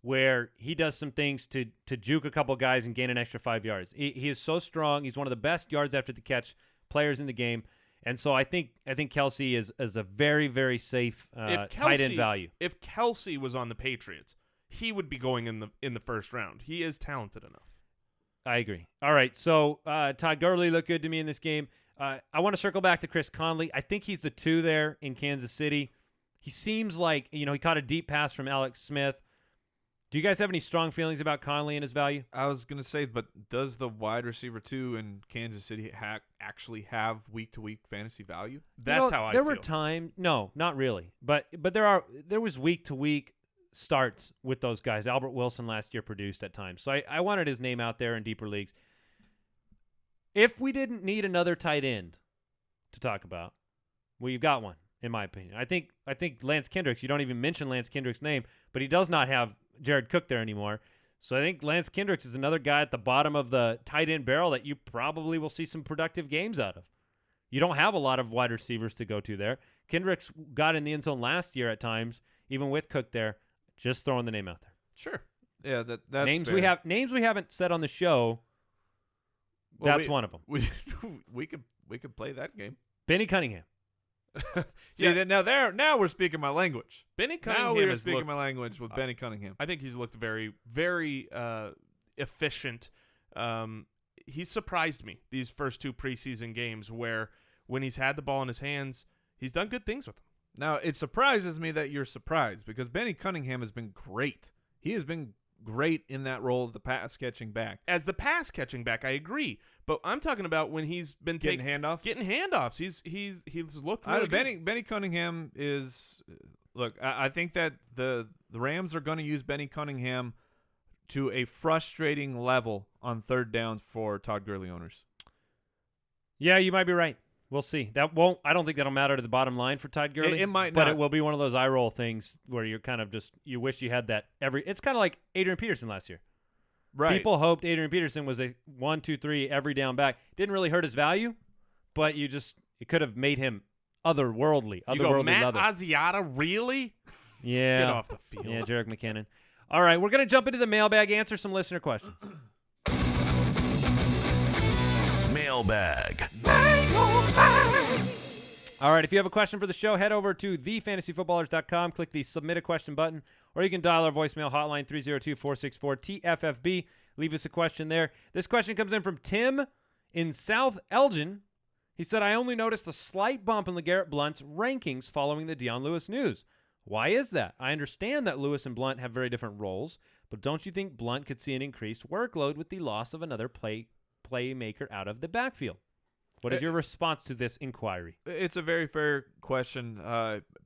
where he does some things to juke a couple guys and gain an extra 5 yards. He is so strong. He's one of the best yards after the catch players in the game. And so I think Kelsey is a very, very safe tight end value. If Kelsey was on the Patriots, he would be going in the first round. He is talented enough. I agree. All right, so Todd Gurley looked good to me in this game. I want to circle back to Chris Conley. I think he's the 2 there in Kansas City. He seems like, he caught a deep pass from Alex Smith. Do you guys have any strong feelings about Conley and his value? I was going to say, but does the wide receiver 2 in Kansas City actually have week-to-week fantasy value? That's how I feel. There were times, no, not really. But there was week-to-week starts with those guys. Albert Wilson last year produced at times. So I wanted his name out there in deeper leagues. If we didn't need another tight end to talk about, well, you've got one, in my opinion. I think Lance Kendricks, you don't even mention Lance Kendricks' name, but he does not have Jared Cook there anymore. So I think Lance Kendricks is another guy at the bottom of the tight end barrel that you probably will see some productive games out of. You don't have a lot of wide receivers to go to there. Kendricks got in the end zone last year at times, even with Cook there. Just throwing the name out there. Sure. Yeah, that's names fair. Names we haven't said on the show. Well, that's one of them. We could play that game. Benny Cunningham. Now we're speaking my language. Benny Cunningham now we're has speaking looked, my language with Benny Cunningham. I think he's looked very, very efficient. He's surprised me these first 2 preseason games where when he's had the ball in his hands, he's done good things with them. Now, it surprises me that you're surprised because Benny Cunningham has been great. He has been great in that role of the pass-catching back. As the pass-catching back, I agree. But I'm talking about when he's been getting handoffs. Getting handoffs. He's looked really good. Benny Cunningham is – look, I think that the Rams are going to use Benny Cunningham to a frustrating level on third downs for Todd Gurley owners. Yeah, you might be right. We'll see. I don't think that'll matter to the bottom line for Todd Gurley. It might but not. It will be one of those eye roll things where you're kind of you wish you had that it's kind of like Adrian Peterson last year. Right. People hoped Adrian Peterson was a 1, 2, 3 every down back. Didn't really hurt his value, but it could have made him otherworldly. You go, Matt Asiata, really? Yeah. Get off the field. Yeah, Jerick McKinnon. All right, we're going to jump into the mailbag, answer some listener questions. Mailbag. All right, if you have a question for the show, head over to thefantasyfootballers.com, click the Submit a Question button, or you can dial our voicemail hotline 302-464-TFFB. Leave us a question there. This question comes in from Tim in South Elgin. He said, I only noticed a slight bump in LeGarrette Blount's rankings following the Deion Lewis news. Why is that? I understand that Lewis and Blount have very different roles, but don't you think Blount could see an increased workload with the loss of another playmaker out of the backfield? What is your response to this inquiry? It's a very fair question,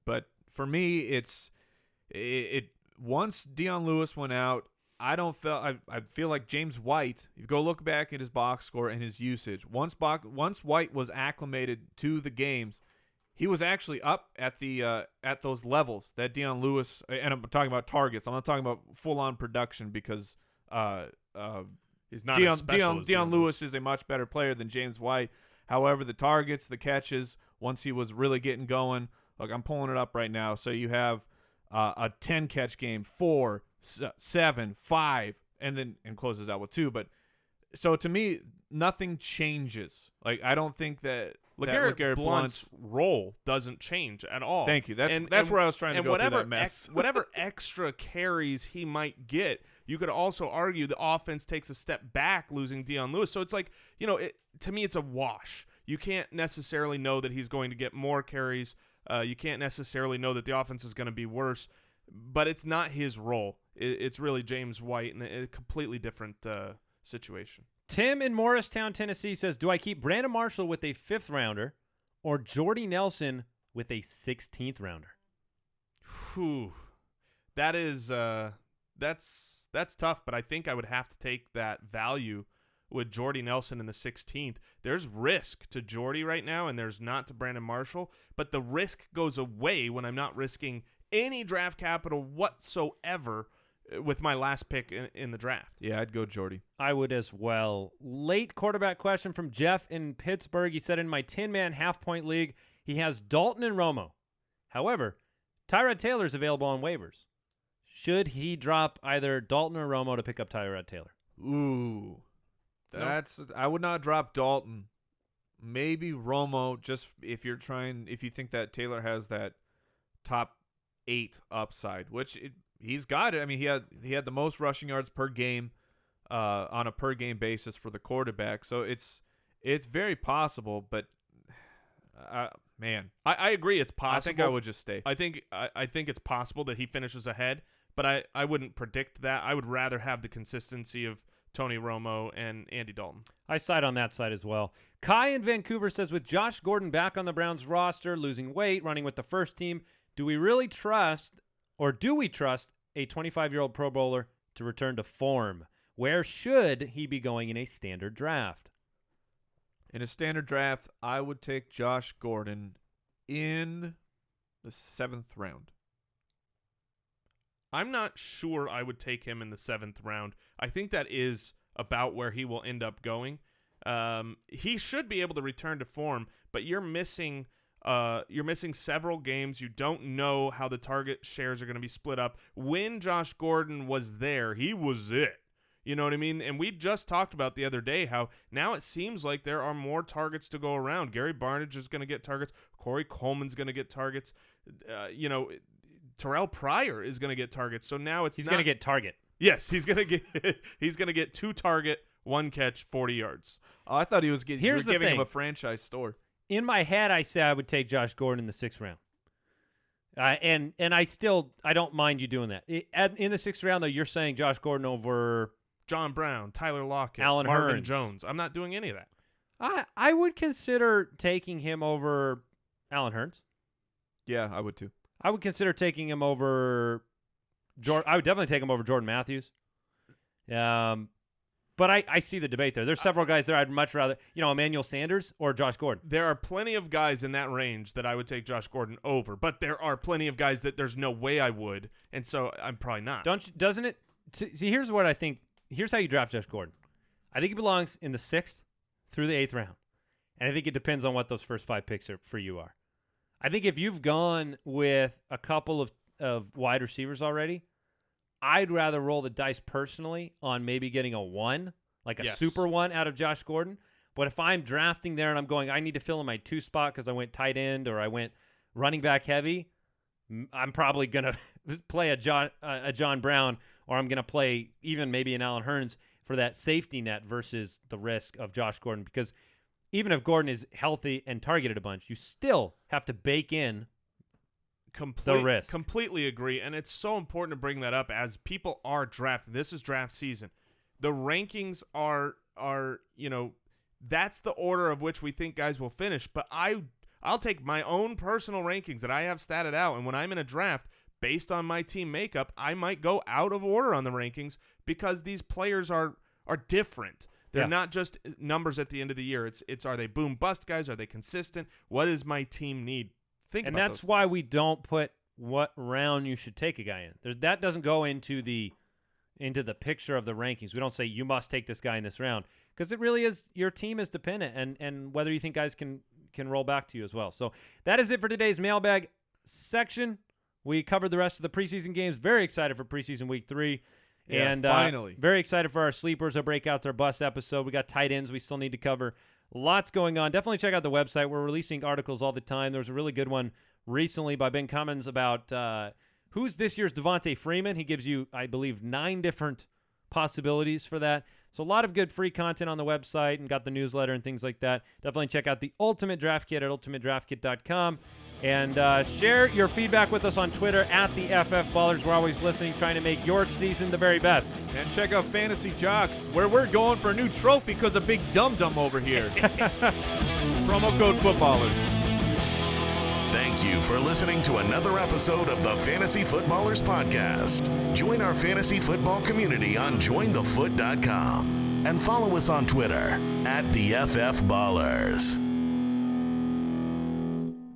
but for me, it's once Deion Lewis went out, I feel like James White. If you go look back at his box score and his usage, once White was acclimated to the games, he was actually up at those levels that Deion Lewis. And I'm talking about targets. I'm not talking about full on production because he's not a specialist. Deion Lewis is a much better player than James White. However, the targets, the catches, once he was really getting going, look, I'm pulling it up right now. So you have a 10-catch game, 4, 7, 5, and closes out with 2. But so to me, nothing changes. Like, I don't think that LeGarrette Blount's role doesn't change at all. Thank you. That's where I was trying to go through that mess. Whatever extra carries he might get, you could also argue the offense takes a step back losing Dion Lewis. So it's like, to me, it's a wash. You can't necessarily know that he's going to get more carries. You can't necessarily know that the offense is going to be worse, but it's not his role. It's really James White in a completely different situation. Tim in Morristown, Tennessee says, do I keep Brandon Marshall with a 5th rounder or Jordy Nelson with a 16th rounder? Whew. That is that's tough, but I think I would have to take that value with Jordy Nelson in the 16th. There's risk to Jordy right now, and there's not to Brandon Marshall, but the risk goes away when I'm not risking any draft capital whatsoever with my last pick in the draft. Yeah, I'd go Jordy. I would as well. Late quarterback question from Jeff in Pittsburgh. He said, in my 10-man half-point league, he has Dalton and Romo. However, Tyrod Taylor is available on waivers. Should he drop either Dalton or Romo to pick up Tyrod Taylor? Ooh. I would not drop Dalton. Maybe Romo, just if you think that Taylor has that top 8 upside, which he's got it. I mean, he had the most rushing yards per game on a per game basis for the quarterback. So it's very possible, but man, I agree. It's possible. I think I would just stay. I think it's possible that he finishes ahead, but I wouldn't predict that. I would rather have the consistency of Tony Romo and Andy Dalton. I side on that side as well. Kai in Vancouver says, with Josh Gordon back on the Browns roster, losing weight, running with the first team, do we trust a 25-year-old Pro Bowler to return to form? Where should he be going in a standard draft? In a standard draft, I would take Josh Gordon in the 7th round. I'm not sure I would take him in the 7th round. I think that is about where he will end up going. He should be able to return to form, but you're missing several games. You don't know how the target shares are going to be split up. When Josh Gordon was there, he was it. You know what I mean? And we just talked about the other day how now it seems like there are more targets to go around. Gary Barnidge is going to get targets. Corey Coleman's going to get targets. Terrell Pryor is going to get targets. So now he's going to get target. Yes, he's going to get 2 target, 1 catch, 40 yards. Oh, I thought he was giving thing. him a franchise store. In my head, I say I would take Josh Gordon in the 6th round. And I don't mind you doing that. In the 6th round, though, you're saying Josh Gordon over John Brown, Tyler Lockett, Allen Marvin Hurns. Jones. I'm not doing any of that. I would consider taking him over Allen Hurns. Yeah, I would too. I would consider taking him over I would definitely take him over Jordan Matthews. But I see the debate there. There's several guys there I'd much rather, Emmanuel Sanders or Josh Gordon. There are plenty of guys in that range that I would take Josh Gordon over, but there are plenty of guys that there's no way I would, and so I'm probably not. Doesn't it? See, here's what I think. Here's how you draft Josh Gordon. I think he belongs in the 6th through the 8th round, and I think it depends on what those first 5 picks for you are. I think if you've gone with a couple of wide receivers already, I'd rather roll the dice personally on maybe getting a 1, like a super 1 out of Josh Gordon. But if I'm drafting there and I'm going, I need to fill in my 2 spot because I went tight end or I went running back heavy, I'm probably going to play a John Brown, or I'm going to play even maybe an Allen Hurns for that safety net versus the risk of Josh Gordon. Because even if Gordon is healthy and targeted a bunch, you still have to bake in the risk. Completely agree, and it's so important to bring that up as people are drafting. This is draft season. The rankings are that's the order of which we think guys will finish. But I'll take my own personal rankings that I have statted out, and when I'm in a draft, based on my team makeup, I might go out of order on the rankings because these players are different. They're not just numbers at the end of the year. It's are they boom bust guys? Are they consistent? What does my team need? And that's why we don't put what round you should take a guy in. That doesn't go into the picture of the rankings. We don't say you must take this guy in this round because it really is, your team is dependent, and whether you think guys can roll back to you as well. So that is it for today's mailbag section. We covered the rest of the preseason games. Very excited for preseason week 3. Yeah, And finally. Very excited for our sleepers, our breakouts, our bust episode. We got tight ends we still need to cover. Lots going on. Definitely check out the website. We're releasing articles all the time. There was a really good one recently by Ben Cummins about who's this year's Devontae Freeman. He gives you, I believe, 9 different possibilities for that. So a lot of good free content on the website, and got the newsletter and things like that. Definitely check out the Ultimate Draft Kit at ultimatedraftkit.com. And share your feedback with us on Twitter at the FF Ballers. We're always listening, trying to make your season the very best. And check out Fantasy Jocks, where we're going for a new trophy because of Big Dum Dum over here. Promo code Footballers. Thank you for listening to another episode of the Fantasy Footballers Podcast. Join our fantasy football community on jointhefoot.com and follow us on Twitter at the FF Ballers.